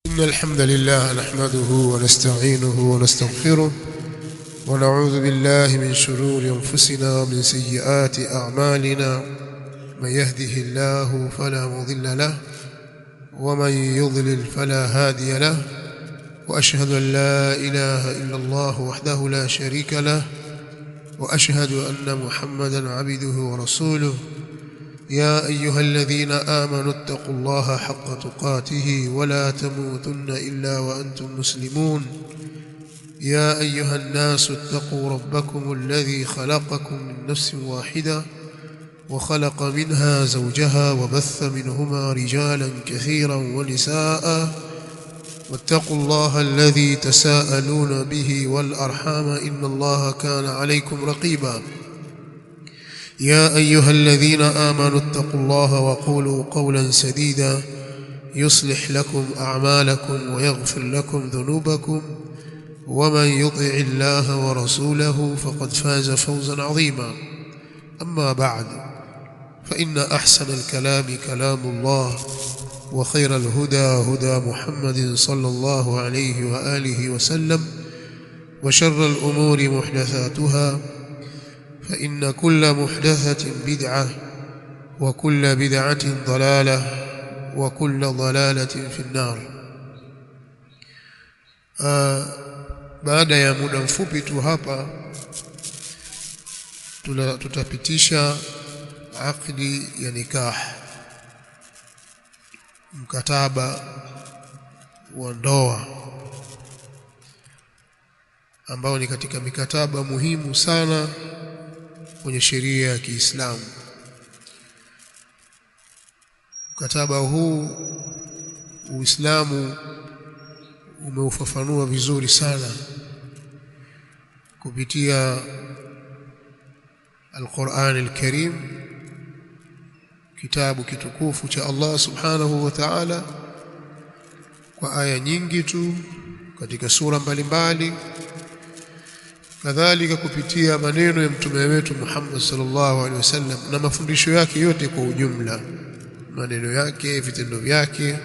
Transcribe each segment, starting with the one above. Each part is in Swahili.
إن الحمد لله نحمده ونستعينه ونستغفره ونعوذ بالله من شرور أنفسنا ومن سيئات أعمالنا. من يهده الله فلا مضل له ومن يضلل فلا هادي له، وأشهد أن لا إله إلا الله وحده لا شريك له، وأشهد أن محمدا عبده ورسوله. يا أيها الذين آمنوا اتقوا الله حق تقاته ولا تموتن إلا وأنتم مسلمون. يا أيها الناس اتقوا ربكم الذي خلقكم من نفس واحدة وخلق منها زوجها وبث منهما رجالا كثيرا ونساء، واتقوا الله الذي تساءلون به والأرحام إن الله كان عليكم رقيبا. يا أيها الذين آمنوا اتقوا الله وقولوا قولا سديدا يصلح لكم أعمالكم ويغفر لكم ذنوبكم، ومن يطع الله ورسوله فقد فاز فوزا عظيما. أما بعد، فإن أحسن الكلام كلام الله، وخير الهدى هدى محمد صلى الله عليه وآله وسلم، وشر الأمور محدثاتها، فإن كل محدثة بدعة وكل بدعة ضلالة وكل ضلالة في النار. Baada ya muda mfupi tu hapa tutapitisha akdi ya nikah, mkataba wa ndoa ambao ni katika mikataba muhimu sana kwenye sheria ya Kiislamu. Mkataba huu Uislamu umeufafanua vizuri sana kupitia Al-Qur'an Al-Karim, kitabu kitukufu cha Allah Subhanahu wa Ta'ala, kwa aya nyingi tu katika sura mbalimbali, kadhalika kupitia maneno ya mtume wetu Muhammad sallallahu alaihi wasallam na mafundisho yake yote kwa ujumla, maneno yake, vitendo vyake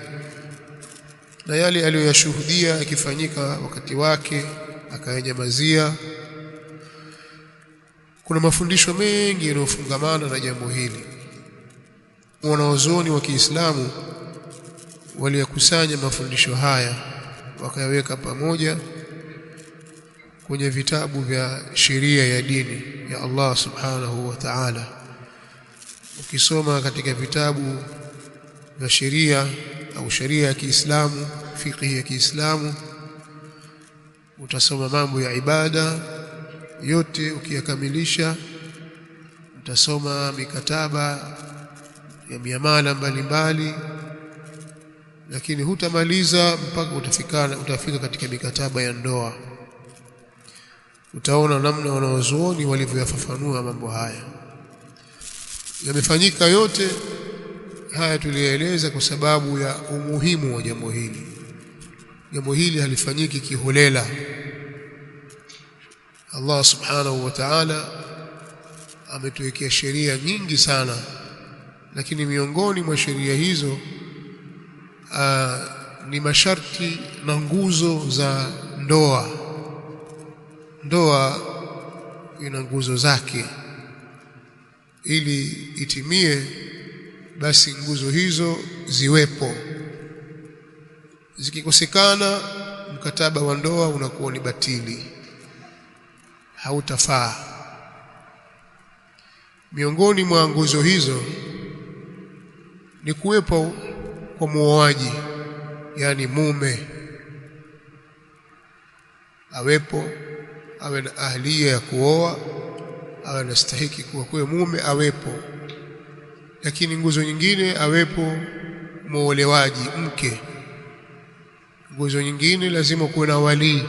na yale aliyoyashuhudia yakifanyika wakati wake akayanyamazia. Kuna mafundisho mengi yanayofungamana na jambo hili. Wanazuoni wa Kiislamu waliyakusanya mafundisho haya wakayaweka pamoja kwenye vitabu vya sheria ya dini ya Allah Subhanahu wa Ta'ala. Ukisoma katika vitabu vya sheria au sheria ya Kiislamu, fiqh ya Kiislamu, utasoma mambo ya ibada yote. Ukiyakamilisha utasoma mikataba ya miamala mbalimbali, lakini hutamaliza mpaka utafika katika mikataba ya ndoa. Utaona namna wanazuoni walivyoyafafanua mambo haya. Yamefanyika yote haya tulieleza kwa sababu ya umuhimu wa jambo hili. Jambo hili halifanyiki kiholela. Allah Subhanahu wa Ta'ala ametuwekea sheria nyingi sana, lakini miongoni mwa sheria hizo ni masharti na nguzo za ndoa. Ndoa ina nguzo zake. Ili itimie, basi nguzo hizo ziwepo. Zikikosekana, mkataba wa ndoa unakuwa ni batili, hautafaa. Miongoni mwa nguzo hizo ni kuwepo kwa muoaji, yani mume awepo, awe na ahliya ya kuoa, awe anastahiki kuwa kwa mume awepo. Lakini nguzo nyingine awepo muolewaji, mke. Nguzo nyingine lazima kuwe na wali,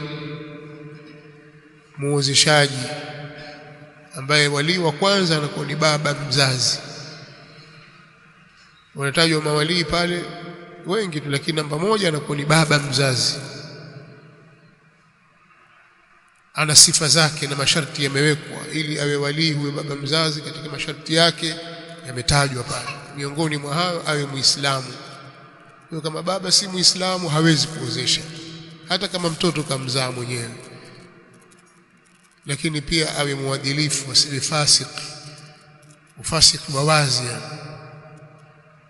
muozeshaji, ambaye wali wa kwanza anakuwa ni baba mzazi. Wanatajwa mawali pale wengi tu, lakini namba moja anakuwa ni baba mzazi. Ana sifa zake na masharti yamewekwa ili awe wali huyo baba mzazi. Katika masharti yake yametajwa pale, miongoni mwa hayo awe Muislamu. Kwa kama baba si Muislamu hawezi kuozesha, hata kama mtoto kamzaa mwenyewe. Lakini pia awe muadilifu, asiwe fasiki, ufasiki wa wazi.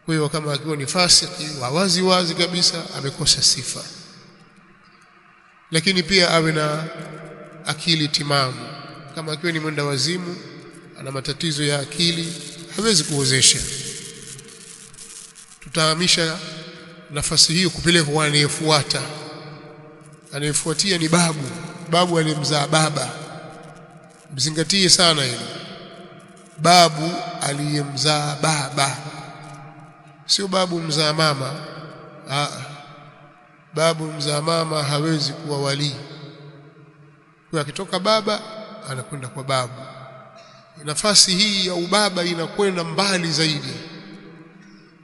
Kwa hiyo kama akiwa ni fasiki wa wazi wazi kabisa, amekosa sifa. Lakini pia awe na akili timamu. Kama akiwa ni mwenda wazimu, ana matatizo ya akili, hawezi kuozesha. Tutahamisha nafasi hiyo kupeleka kwa anayefuata. Anayefuatia ni babu aliyemzaa baba. Mzingatie sana hilo. Babu aliyemzaa baba, sio babu mzaa mama. Babu mzaa mama hawezi kuwa wali. Kwa akitoka baba anakwenda kwa babu. Nafasi hii ya ubaba inakwenda mbali zaidi,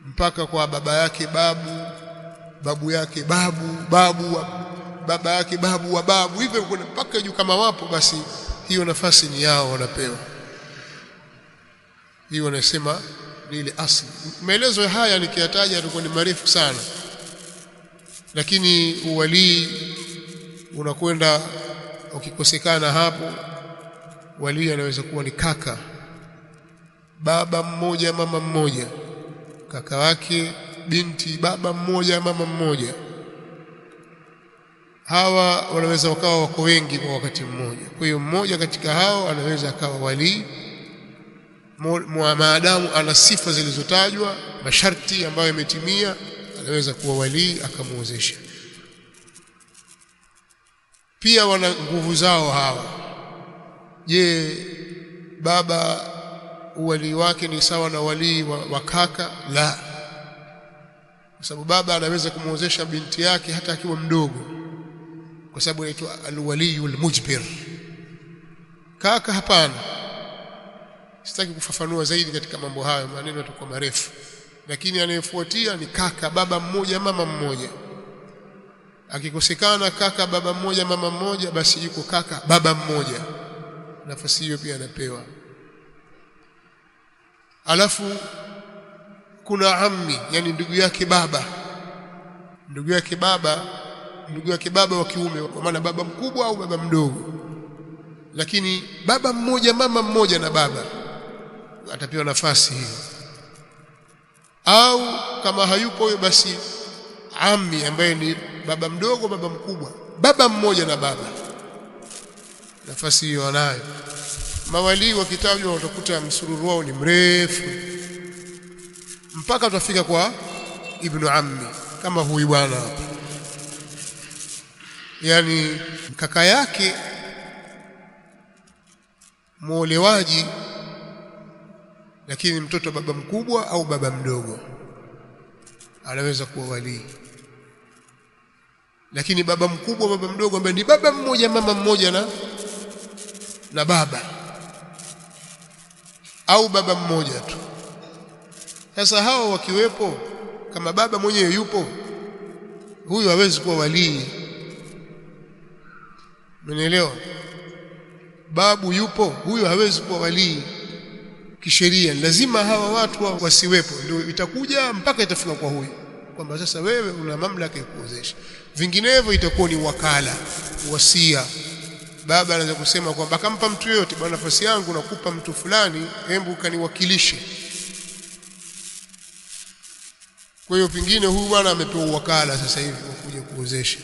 mpaka kwa baba yake babu yake baba yake babu wa babu, hivyo kuna mpaka juu. Kama wapo basi hiyo nafasi ni yao, wanapewa hiyo. Wanasema ni ile asli. Maelezo haya nikiyataja yatakuwa ni marefu sana, lakini uwalii unakwenda ukikosekana hapo. Wali anaweza kuwa ni kaka, baba mmoja mama mmoja, kaka wake binti, baba mmoja mama mmoja. Hawa wanaweza wakawa wako wengi kwa wakati mmoja. Kwa hiyo mmoja katika hao anaweza akawa wali, maadamu ana sifa zilizotajwa, masharti ambayo yametimia, anaweza kuwa wali akamuozesha. Pia wana nguvu zao hawa. Je, baba uwali wake ni sawa na wali wa kaka? La, kwa sababu baba anaweza kumuozesha binti yake hata akiwa mdogo, kwa sababu inaitwa alwaliyul mujbir. Kaka hapana. Sitaki kufafanua zaidi katika mambo hayo, maneno yatakuwa marefu. Lakini anayefuatia ni kaka, baba mmoja mama mmoja. Akikosekana kaka baba mmoja mama mmoja, basi yuko kaka baba mmoja. Nafasi hiyo pia anapewa. Alafu kuna ammi, yani ndugu yake baba wa kiume, kwa maana baba mkubwa au baba mdogo. Lakini baba mmoja mama mmoja na baba, atapewa nafasi hiyo. Au kama hayupo huyo, basi ammi ambaye ni baba mdogo baba mkubwa, baba mmoja na baba, nafasi hiyo anayo. Mawali wakitajwa utakuta msururu wao ni mrefu, mpaka tutafika kwa ibn ammi, kama huyu bwana hapa. Yani kaka yake muolewaji, lakini mtoto wa baba mkubwa au baba mdogo anaweza kuwa wali. Lakini baba mkubwa baba mdogo ambaye ni baba mmoja mama mmoja na baba, au baba mmoja tu. Sasa hao wakiwepo, kama baba mwenyewe yupo, huyu hawezi kuwa wali. Mnaelewa? Babu yupo, huyu hawezi kuwa wali kisheria. Lazima hawa watu wasiwepo, ndio itakuja mpaka itafika kwa huyu, kwamba sasa wewe una mamlaka ya kuozesha. Vinginevyo itakuwa ni wakala, wasia. Baba anaweza kusema kwamba akampa mtu yote, bwana, nafasi yangu nakupa mtu fulani, hebu kaniwakilishe. Kwa hiyo pingine huyu bwana amepewa wakala sasa hivi wa kuja kuozesha,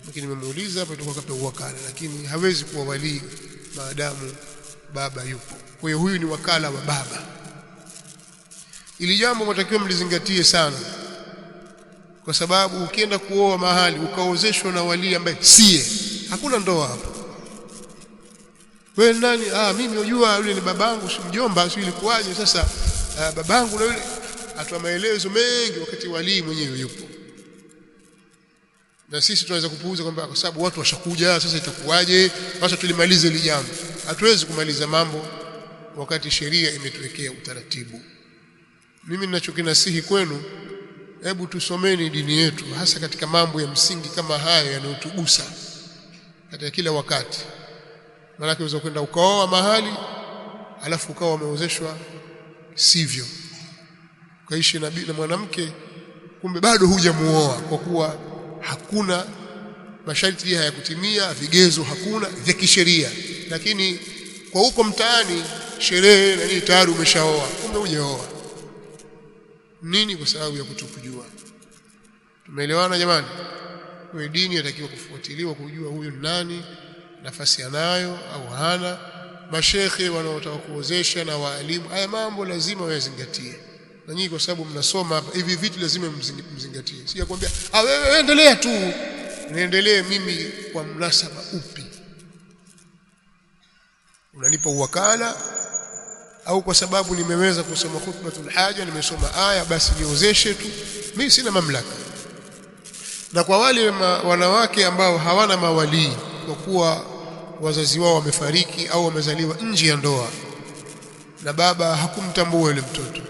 lakini nimemuuliza hapa itakuwa kapewa wakala, lakini hawezi kuwa wali maadamu baba yupo. Kwa hiyo huyu ni wakala wa baba. Ili jambo mtakiwa mlizingatie sana, kwa sababu ukienda kuoa mahali ukaozeshwa na wali ambaye siye, hakuna ndoa hapo. Wewe nani? Mimi unajua yule ni babangu, si mjomba, si ilikuwaje? Sasa babangu na yule atoa maelezo mengi wakati wali mwenyewe yupo. Na sisi tunaweza kupuuza kwamba kwa sababu watu washakuja, sasa itakuwaje? Basi tulimalize ile jambo. Hatuwezi kumaliza mambo wakati sheria imetuwekea utaratibu. Mimi ninachokinasihi kwenu, hebu tusomeni dini yetu, hasa katika mambo ya msingi kama haya yanayotugusa katika kila wakati. Maana unaweza kwenda ukaoa mahali alafu ukawa umeozeshwa sivyo, ukaishi na mwanamke kumbe bado hujamuoa, kwa kuwa hakuna masharti hayakutimia, vigezo hakuna vya kisheria. Lakini kwa huko mtaani sherehe na nini tayari umeshaoa, kumbe hujaoa. Nini? Kwa sababu ya kutokujua. Tumeelewana jamani? Kwa dini inatakiwa kufuatiliwa kujua huyu nani, nafasi anayo au hana. Mashekhe wanaotaka kuozesha na waalimu, haya mambo lazima wayazingatie. Na nyinyi kwa sababu mnasoma hapa, hivi vitu lazima mzingatie. Si kwambia wewe endelea tu, niendelee mimi kwa mnasaba upi? Unanipa uwakala au kwa sababu nimeweza kusoma khutbatul haja, nimesoma aya basi niozeshe tu? Mimi sina mamlaka. Na kwa wale wanawake ambao hawana mawalii, kwa kuwa wazazi wao wamefariki au wamezaliwa nje ya ndoa na baba hakumtambua yule mtoto,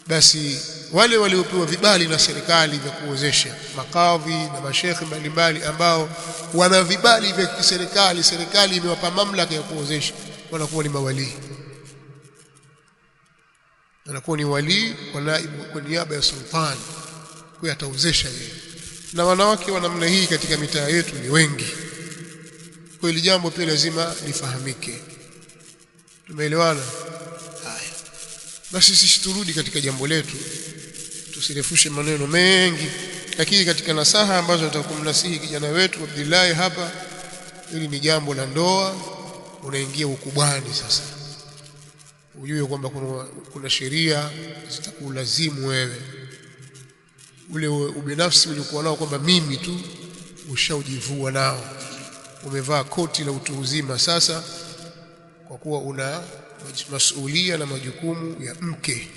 basi wale waliopewa vibali na serikali vya kuozesha, makadhi na mashekhi mbalimbali ambao wana vibali vya kiserikali, serikali imewapa mamlaka ya kuozesha, wanakuwa ni mawalii. Wanakuwa ni wali kwa niaba ya sultani, kwa ataozesha yeye. Na wanawake wa namna hii katika mitaa yetu ni wengi. Kwa hili jambo pia lazima lifahamike. Tumeelewana? Haya. Basi sisi turudi katika jambo letu. Tusirefushe maneno mengi. Lakini katika nasaha ambazo nitakumnasihi kijana wetu Abdullah hapa, hili ni jambo la ndoa, unaingia ukubwani sasa. Ujue kwamba kuna sheria zitakulazimu wewe. Ule ubinafsi ulikuwa nao kwamba mimi tu, ushaujivua nao. Umevaa koti la utu uzima sasa, kwa kuwa una masuhulia na majukumu ya mke.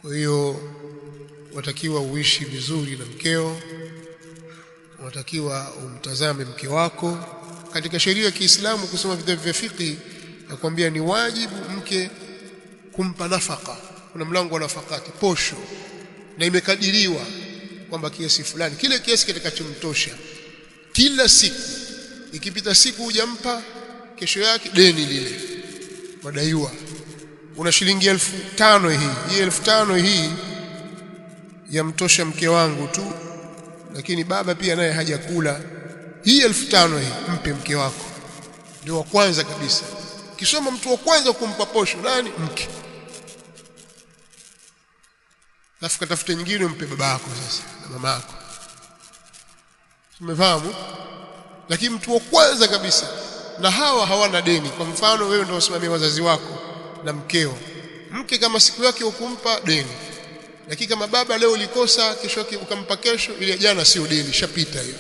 Kwa hiyo watakiwa uishi vizuri na mkeo, watakiwa umtazame mke wako. Katika sheria ya Kiislamu, kusoma vitabu vya fiqh, nakwambia ni wajibu mke kumpa nafaka. Kuna mlango wa nafakati, posho, na imekadiriwa kwamba kiasi fulani, kile kiasi kitakachomtosha kila siku. Ikipita siku hujampa, kesho yake deni lile madaiwa. Una shilingi 1500 hii. Hii 1500 hii yamtosha mke wangu tu, lakini baba pia naye hajakula. Hii 1500 hii mpe mke wako. Ndio wa kwanza kabisa. Kisoma mtu wa kwanza kumpa posho nani? Mke. Alafu katafute nyingine umpe babako sasa na mamako. Umefahamu? Lakini mtu wa kwanza kabisa, na hawa hawana deni. Kwa mfano wewe ndio usimamie wazazi wako na mkeo. Mke kama siku yake ukumpa deni, lakini kama baba leo ulikosa, kesho yake ukampa kesho, ile jana sio deni, shapita hiyo.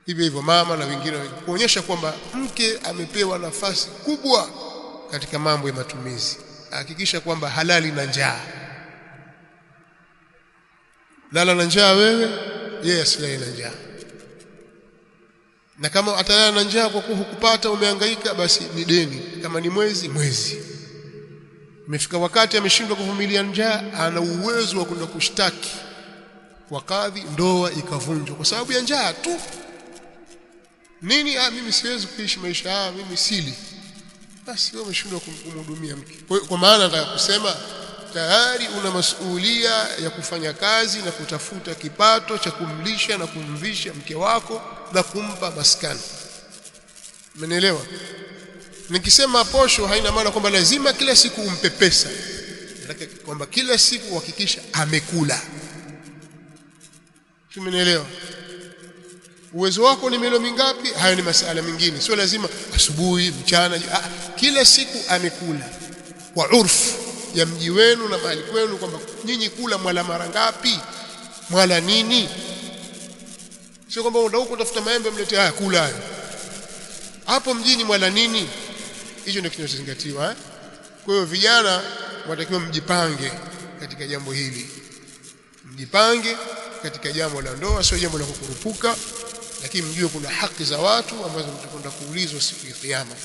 Hivyo hivyo mama na wengine, kuonyesha kwamba mke amepewa nafasi kubwa katika mambo ya matumizi. Hakikisha kwamba halali na njaa. Lala na njaa wewe, yeye asilale na njaa. Na kama atalala na njaa kwa kuwa hukupata, umehangaika, basi ni deni. Kama ni mwezi imefika wakati ameshindwa kuvumilia njaa, ana uwezo wa kwenda kushtaki kwa kadhi, ndoa ikavunjwa kwa sababu ya njaa tu. Nini? Mimi siwezi kuishi maisha haya, mimi sili. Basi wewe umeshindwa kumhudumia mke. Kwa maana nataka kusema tayari una masuhulia ya kufanya kazi na kutafuta kipato cha kumlisha na kumvisha mke wako na kumpa maskani. Umenielewa? Nikisema posho haina maana kwamba lazima kila siku umpe pesa. Nataka kwamba kila siku uhakikisha amekula. Umenielewa? Uwezo wako ni milo mingapi? Hayo ni masuala mengine. Sio lazima asubuhi, mchana, kila siku amekula. Kwa urfu ya mji wenu na mahali kwenu, kwamba nyinyi kula mwala mara ngapi, mwala nini. Sio kwamba unataka huko utafuta maembe mlete, haya kula hayo. Hapo mjini mwala nini? Hicho ndio kinachozingatiwa. Kwa hiyo vijana watakiwa mjipange katika jambo hili. Mjipange katika jambo la ndoa, sio jambo la kukurupuka, lakini mjue kuna haki za watu ambazo mtakwenda kuulizwa siku ya Kiyama.